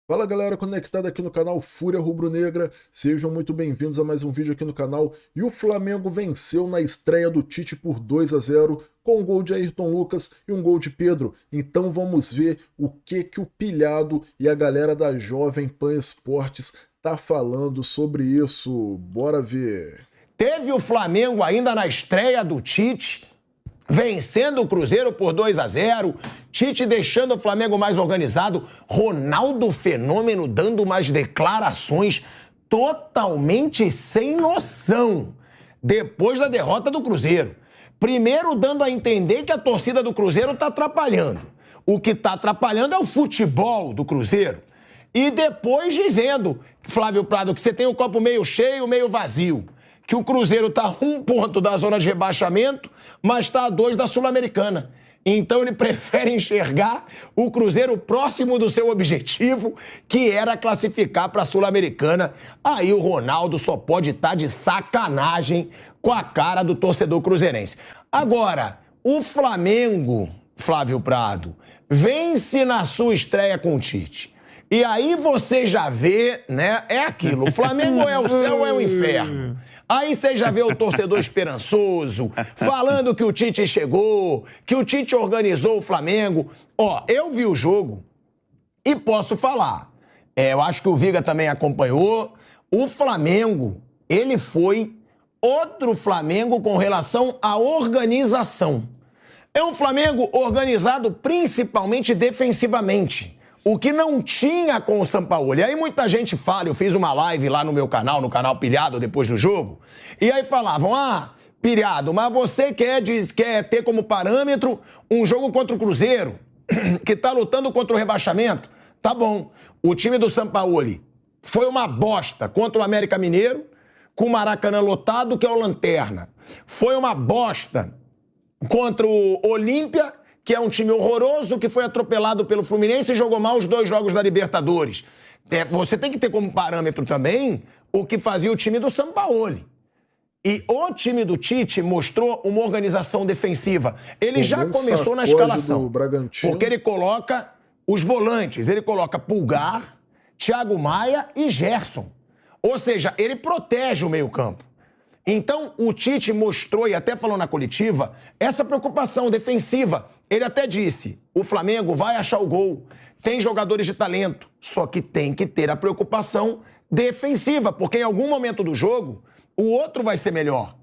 Fala galera conectada aqui no canal Fúria Rubro-Negra, sejam muito bem-vindos a mais um vídeo aqui no canal. E o Flamengo venceu na estreia do Tite por 2-0 com um gol de Ayrton Lucas e um gol de Pedro. Então vamos ver o que o Pilhado e a galera da Jovem Pan Esportes tá falando sobre isso. Bora ver. Teve o Flamengo ainda na estreia do Tite, vencendo o Cruzeiro por 2-0, Tite deixando o Flamengo mais organizado, Ronaldo Fenômeno dando umas declarações totalmente sem noção depois da derrota do Cruzeiro. Primeiro dando a entender que a torcida do Cruzeiro está atrapalhando. O que está atrapalhando é o futebol do Cruzeiro. E depois dizendo, Flávio Prado, que você tem o copo meio cheio, meio vazio. Que o Cruzeiro está a 1 ponto da zona de rebaixamento, mas está a 2 da Sul-Americana. Então ele prefere enxergar o Cruzeiro próximo do seu objetivo, que era classificar para a Sul-Americana. Aí o Ronaldo só pode estar de sacanagem com a cara do torcedor cruzeirense. Agora, o Flamengo, Flávio Prado, vence na sua estreia com o Tite. E aí você já vê, né, é aquilo, o Flamengo é o céu ou é o inferno. Aí você já vê o torcedor esperançoso, falando que o Tite chegou, que o Tite organizou o Flamengo. Ó, eu vi o jogo e posso falar. Eu acho que o Viga também acompanhou. O Flamengo, ele foi outro Flamengo com relação à organização. É um Flamengo organizado principalmente defensivamente. O que não tinha com o Sampaoli. E aí muita gente fala, eu fiz uma live lá no meu canal, no canal Pilhado, depois do jogo, e aí falavam, Pilhado, mas você quer ter como parâmetro um jogo contra o Cruzeiro, que tá lutando contra o rebaixamento? Tá bom. O time do Sampaoli foi uma bosta contra o América Mineiro, com o Maracanã lotado, que é o Lanterna. Foi uma bosta contra o Olímpia, que é um time horroroso, que foi atropelado pelo Fluminense e jogou mal os 2 jogos da Libertadores. Você tem que ter como parâmetro também o que fazia o time do Sampaoli. E o time do Tite mostrou uma organização defensiva. Ele já começou na escalação, porque ele coloca os volantes, ele coloca Pulgar, Thiago Maia e Gerson. Ou seja, ele protege o meio-campo. Então, o Tite mostrou, e até falou na coletiva, essa preocupação defensiva. Ele até disse, o Flamengo vai achar o gol, tem jogadores de talento, só que tem que ter a preocupação defensiva, porque em algum momento do jogo, o outro vai ser melhor.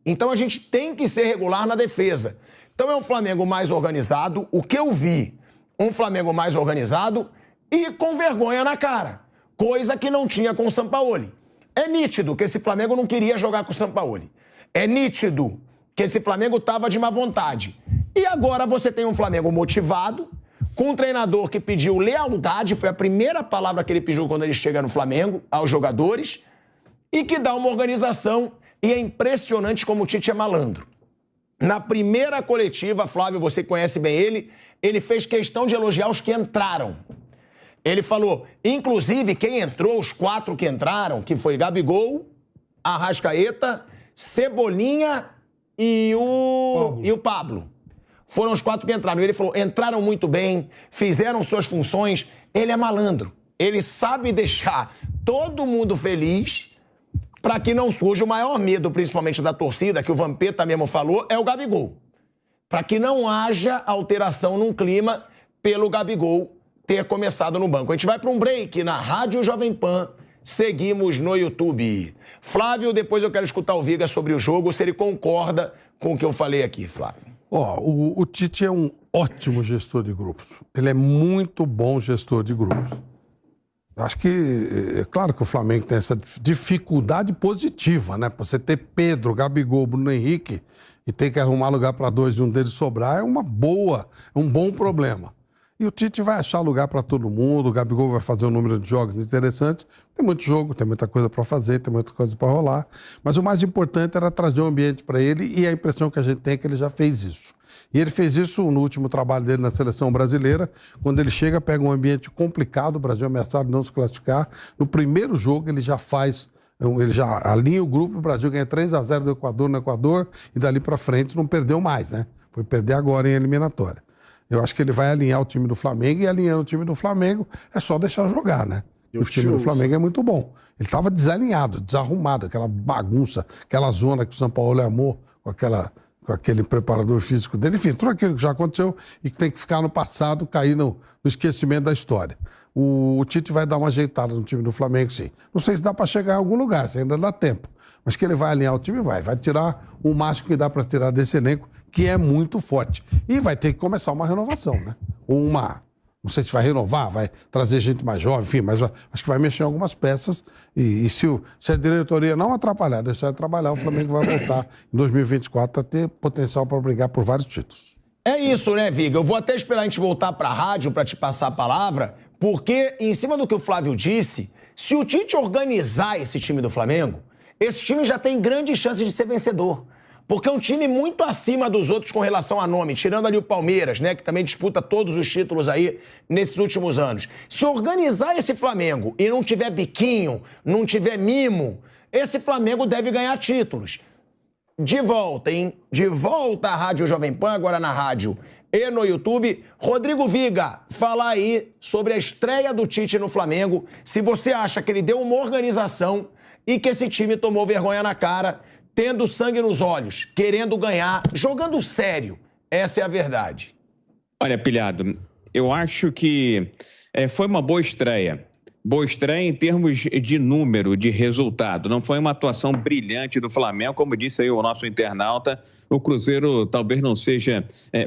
Então, a gente tem que ser regular na defesa. Então, é um Flamengo mais organizado, o que eu vi, um Flamengo mais organizado e com vergonha na cara, coisa que não tinha com o Sampaoli. É nítido que esse Flamengo não queria jogar com o Sampaoli. É nítido que esse Flamengo estava de má vontade. E agora você tem um Flamengo motivado, com um treinador que pediu lealdade, foi a primeira palavra que ele pediu quando ele chega no Flamengo, aos jogadores, e que dá uma organização, e é impressionante como o Tite é malandro. Na primeira coletiva, Flávio, você conhece bem ele fez questão de elogiar os que entraram. Ele falou, inclusive, quem entrou, os 4 que entraram, que foi Gabigol, Arrascaeta, Cebolinha e o Pablo. Foram os 4 que entraram. Ele falou, entraram muito bem, fizeram suas funções. Ele é malandro. Ele sabe deixar todo mundo feliz para que não surja o maior medo, principalmente da torcida, que o Vampeta mesmo falou, é o Gabigol. Para que não haja alteração num clima pelo Gabigol ter começado no banco. A gente vai para um break na Rádio Jovem Pan, seguimos no YouTube. Flávio, depois eu quero escutar o Viga sobre o jogo, se ele concorda com o que eu falei aqui, Flávio. O Tite é um ótimo gestor de grupos. Ele é muito bom gestor de grupos. Acho que, é claro que o Flamengo tem essa dificuldade positiva, né? Você ter Pedro, Gabigol, Bruno Henrique e ter que arrumar lugar para 2 e um deles sobrar é um bom problema. E o Tite vai achar lugar para todo mundo, o Gabigol vai fazer um número de jogos interessantes. Tem muito jogo, tem muita coisa para fazer, tem muita coisa para rolar. Mas o mais importante era trazer um ambiente para ele e a impressão que a gente tem é que ele já fez isso. E ele fez isso no último trabalho dele na seleção brasileira, quando ele chega, pega um ambiente complicado, o Brasil ameaçado de não se classificar. No primeiro jogo ele já alinha o grupo, o Brasil ganha 3-0 do Equador no Equador e dali para frente não perdeu mais, né? Foi perder agora em eliminatória. Eu acho que ele vai alinhar o time do Flamengo, e alinhando o time do Flamengo é só deixar jogar, né? O time do Flamengo é muito bom. Ele estava desalinhado, desarrumado, aquela bagunça, aquela zona que o São Paulo armou com aquele preparador físico dele. Enfim, tudo aquilo que já aconteceu e que tem que ficar no passado, cair no esquecimento da história. O Tite vai dar uma ajeitada no time do Flamengo, sim. Não sei se dá para chegar em algum lugar, se ainda dá tempo. Mas que ele vai alinhar o time, vai tirar o máximo que dá para tirar desse elenco, que é muito forte. E vai ter que começar uma renovação, né? Não sei se vai renovar, vai trazer gente mais jovem, enfim, mas acho que vai mexer em algumas peças. E se a diretoria não atrapalhar, deixar de trabalhar, o Flamengo vai voltar em 2024 a ter potencial para brigar por vários títulos. É isso, né, Viga? Eu vou até esperar a gente voltar para a rádio para te passar a palavra, porque, em cima do que o Flávio disse, se o Tite organizar esse time do Flamengo, esse time já tem grandes chances de ser vencedor. Porque é um time muito acima dos outros com relação a nome, tirando ali o Palmeiras, né, que também disputa todos os títulos aí nesses últimos anos. Se organizar esse Flamengo e não tiver biquinho, não tiver mimo, esse Flamengo deve ganhar títulos. De volta, hein? De volta à Rádio Jovem Pan, agora na rádio e no YouTube. Rodrigo Viga, fala aí sobre a estreia do Tite no Flamengo, se você acha que ele deu uma organização e que esse time tomou vergonha na cara, tendo sangue nos olhos, querendo ganhar, jogando sério. Essa é a verdade. Olha, Pilhado, eu acho que foi uma boa estreia. Boa estreia em termos de número, de resultado. Não foi uma atuação brilhante do Flamengo, como disse aí o nosso internauta. O Cruzeiro talvez não seja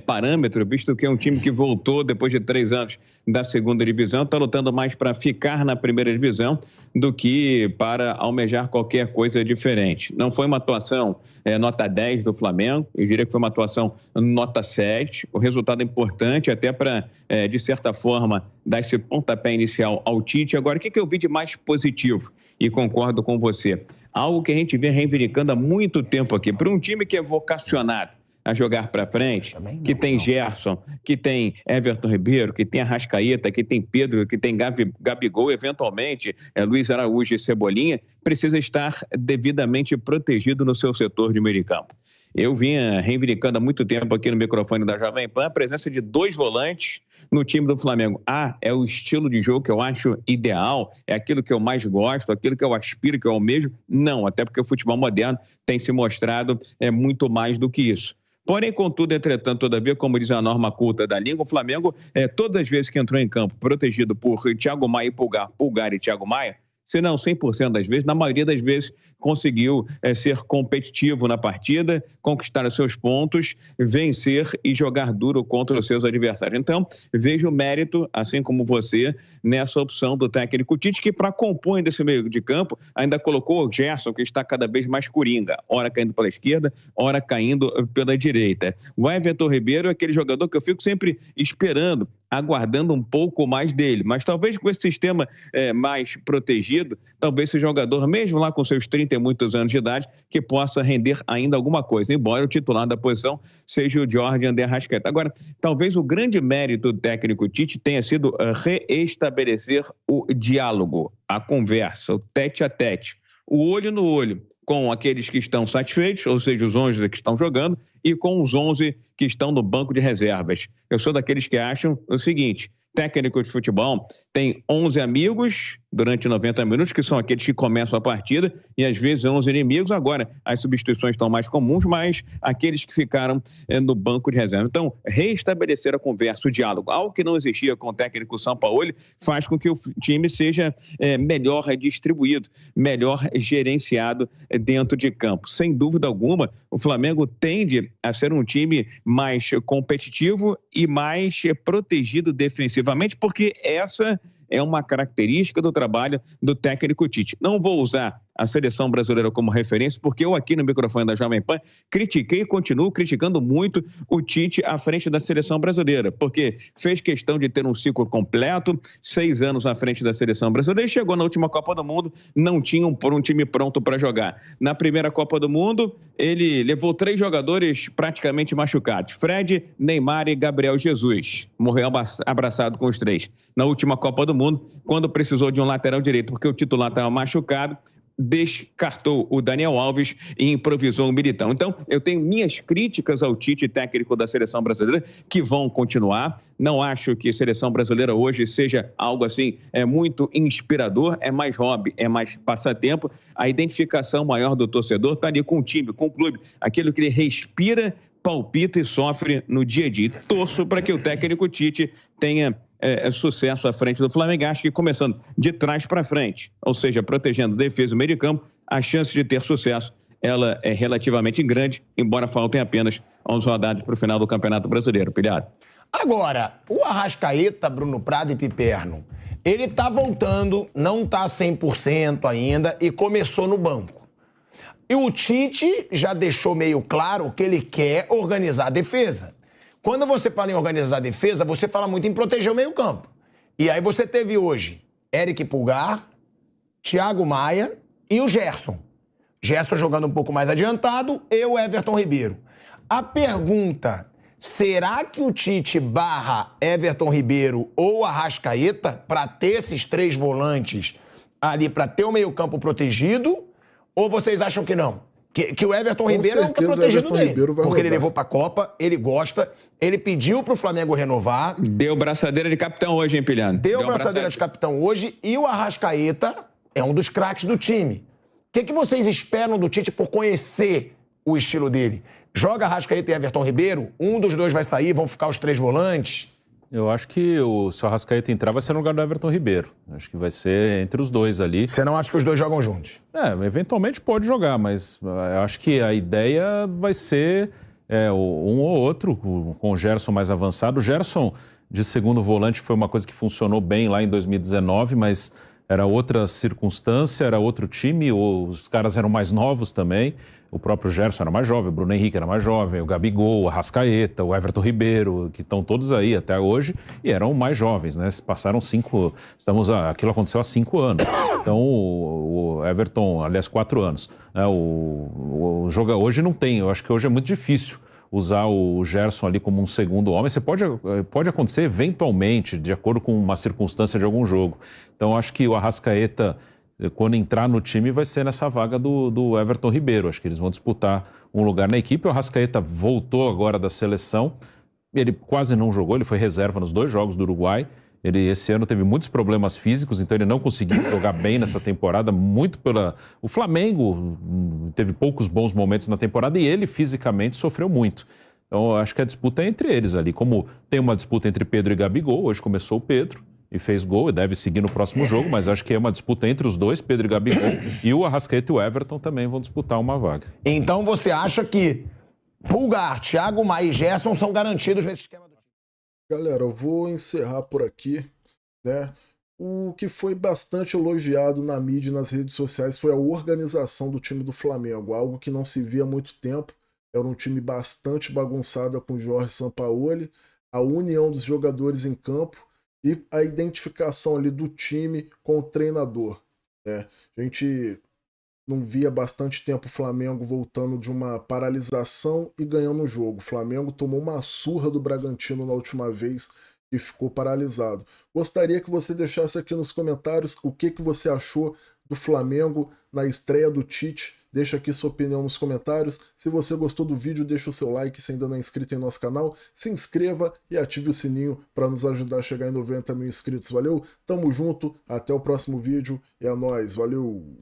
parâmetro, visto que é um time que voltou depois de 3 anos da segunda divisão, está lutando mais para ficar na primeira divisão do que para almejar qualquer coisa diferente. Não foi uma atuação nota 10 do Flamengo, eu diria que foi uma atuação nota 7. O resultado é importante até para, de certa forma, dar esse pontapé inicial ao Tite. Agora, o que eu vi de mais positivo? E concordo com você. Algo que a gente vem reivindicando há muito tempo aqui. Para um time que é vocacionado a jogar para frente, que tem Gerson, que tem Everton Ribeiro, que tem Arrascaeta, que tem Pedro, que tem Gabigol, eventualmente Luiz Araújo e Cebolinha, precisa estar devidamente protegido no seu setor de meio de campo. Eu vinha reivindicando há muito tempo aqui no microfone da Jovem Pan a presença de 2 volantes no time do Flamengo. É o estilo de jogo que eu acho ideal, é aquilo que eu mais gosto, aquilo que eu aspiro, que eu almejo? Não, até porque o futebol moderno tem se mostrado muito mais do que isso. Porém, contudo, entretanto, todavia, como diz a norma culta da língua, o Flamengo, todas as vezes que entrou em campo, protegido por Thiago Maia e Pulgar e Thiago Maia, se não 100% das vezes, na maioria das vezes conseguiu ser competitivo na partida, conquistar os seus pontos, vencer e jogar duro contra os seus adversários. Então, vejo o mérito, assim como você, nessa opção do técnico Tite, que para compor desse meio de campo, ainda colocou o Gerson, que está cada vez mais coringa, ora caindo pela esquerda, ora caindo pela direita. O Everton Ribeiro é aquele jogador que eu fico sempre esperando, aguardando um pouco mais dele, mas talvez com esse sistema mais protegido, talvez esse jogador, mesmo lá com seus 30 e muitos anos de idade, que possa render ainda alguma coisa, embora o titular da posição seja o Jorge André Arrascaeta. Agora, talvez o grande mérito do técnico Tite tenha sido reestabelecer o diálogo, a conversa, o tete-a-tete, o olho no olho, com aqueles que estão satisfeitos, ou seja, os 11 que estão jogando, e com os 11 que estão no banco de reservas. Eu sou daqueles que acham o seguinte: técnico de futebol tem 11 amigos durante 90 minutos, que são aqueles que começam a partida, e às vezes 11 inimigos. Agora, as substituições estão mais comuns, mas aqueles que ficaram no banco de reserva. Então, reestabelecer a conversa, o diálogo, algo que não existia com o técnico Sampaoli, faz com que o time seja melhor distribuído, melhor gerenciado dentro de campo. Sem dúvida alguma, o Flamengo tende a ser um time mais competitivo e mais protegido defensivamente, porque essa é uma característica do trabalho do técnico Tite. Não vou usar a seleção brasileira como referência, porque eu aqui no microfone da Jovem Pan critiquei e continuo criticando muito o Tite à frente da seleção brasileira, porque fez questão de ter um ciclo completo, 6 anos à frente da seleção brasileira, e chegou na última Copa do Mundo, não tinha um time pronto para jogar. Na primeira Copa do Mundo, ele levou 3 jogadores praticamente machucados: Fred, Neymar e Gabriel Jesus. Morreu abraçado com os 3. Na última Copa do Mundo, quando precisou de um lateral direito, porque o titular estava machucado, descartou o Daniel Alves e improvisou o Militão. Então, eu tenho minhas críticas ao Tite, técnico da seleção brasileira, que vão continuar. Não acho que a seleção brasileira hoje seja algo assim muito inspirador, é mais hobby, é mais passatempo. A identificação maior do torcedor está ali com o time, com o clube, aquilo que ele respira, palpita e sofre no dia a dia. Torço para que o técnico Tite tenha sucesso à frente do Flamengo. Acho que começando de trás para frente, ou seja, protegendo defesa e meio de campo, a chance de ter sucesso ela é relativamente grande, embora faltem apenas 11 rodadas para o final do Campeonato Brasileiro. Pilhado. Agora, o Arrascaeta, Bruno Prado e Piperno, ele tá voltando, não tá 100% ainda e começou no banco. E o Tite já deixou meio claro que ele quer organizar a defesa. Quando você fala em organizar a defesa, você fala muito em proteger o meio-campo. E aí você teve hoje Eric Pulgar, Thiago Maia e o Gerson. Gerson jogando um pouco mais adiantado e o Everton Ribeiro. A pergunta, será que o Tite barra Everton Ribeiro ou Arrascaeta para ter esses 3 volantes ali, para ter o meio-campo protegido? Ou vocês acham que não? Que o Everton Ribeiro não tá protegido dele. Porque ele levou pra Copa, ele gosta, ele pediu pro Flamengo renovar. Deu braçadeira de capitão hoje, hein, Pilhano? Deu braçadeira de capitão hoje e o Arrascaeta é um dos craques do time. O que vocês esperam do Tite por conhecer o estilo dele? Joga Arrascaeta e Everton Ribeiro, um dos dois vai sair, vão ficar os 3 volantes? Eu acho que se o Arrascaeta entrar, vai ser no lugar do Everton Ribeiro. Acho que vai ser entre os dois ali. Você não acha que os dois jogam juntos? Eventualmente pode jogar, mas eu acho que a ideia vai ser um ou outro, com o Gerson mais avançado. O Gerson, de segundo volante, foi uma coisa que funcionou bem lá em 2019, mas era outra circunstância, era outro time, os caras eram mais novos também. O próprio Gerson era mais jovem, o Bruno Henrique era mais jovem, o Gabigol, o Arrascaeta, o Everton Ribeiro, que estão todos aí até hoje, e eram mais jovens, né? Passaram 5... Aquilo aconteceu há 5 anos. Então, o Everton, aliás, 4 anos. Né? Hoje não tem, eu acho que hoje é muito difícil usar o Gerson ali como um segundo homem. Pode acontecer eventualmente, de acordo com uma circunstância de algum jogo. Então, acho que o Arrascaeta, quando entrar no time, vai ser nessa vaga do Everton Ribeiro. Acho que eles vão disputar um lugar na equipe. O Arrascaeta voltou agora da seleção. Ele quase não jogou, ele foi reserva nos 2 jogos do Uruguai. Ele, esse ano, teve muitos problemas físicos, então ele não conseguiu jogar bem nessa temporada, muito O Flamengo teve poucos bons momentos na temporada e ele, fisicamente, sofreu muito. Então, eu acho que a disputa é entre eles ali. Como tem uma disputa entre Pedro e Gabigol, hoje começou o Pedro e fez gol, e deve seguir no próximo jogo, mas acho que é uma disputa entre os dois, Pedro e Gabigol, e o Arrascaeta e o Everton também vão disputar uma vaga. Então você acha que Pulgar, Thiago Maia e Gerson são garantidos nesse esquema do time? Galera, eu vou encerrar por aqui, né? O que foi bastante elogiado na mídia e nas redes sociais foi a organização do time do Flamengo, algo que não se via há muito tempo. Era um time bastante bagunçado com o Jorge Sampaoli, a união dos jogadores em campo e a identificação ali do time com o treinador, né? A gente não via há bastante tempo o Flamengo voltando de uma paralisação e ganhando um jogo. O Flamengo tomou uma surra do Bragantino na última vez e ficou paralisado. Gostaria que você deixasse aqui nos comentários o que você achou do Flamengo na estreia do Tite. Deixa aqui sua opinião nos comentários. Se você gostou do vídeo, deixa o seu like. Se ainda não é inscrito em nosso canal, se inscreva e ative o sininho para nos ajudar a chegar em 90 mil inscritos. Valeu? Tamo junto, até o próximo vídeo e é nóis. Valeu!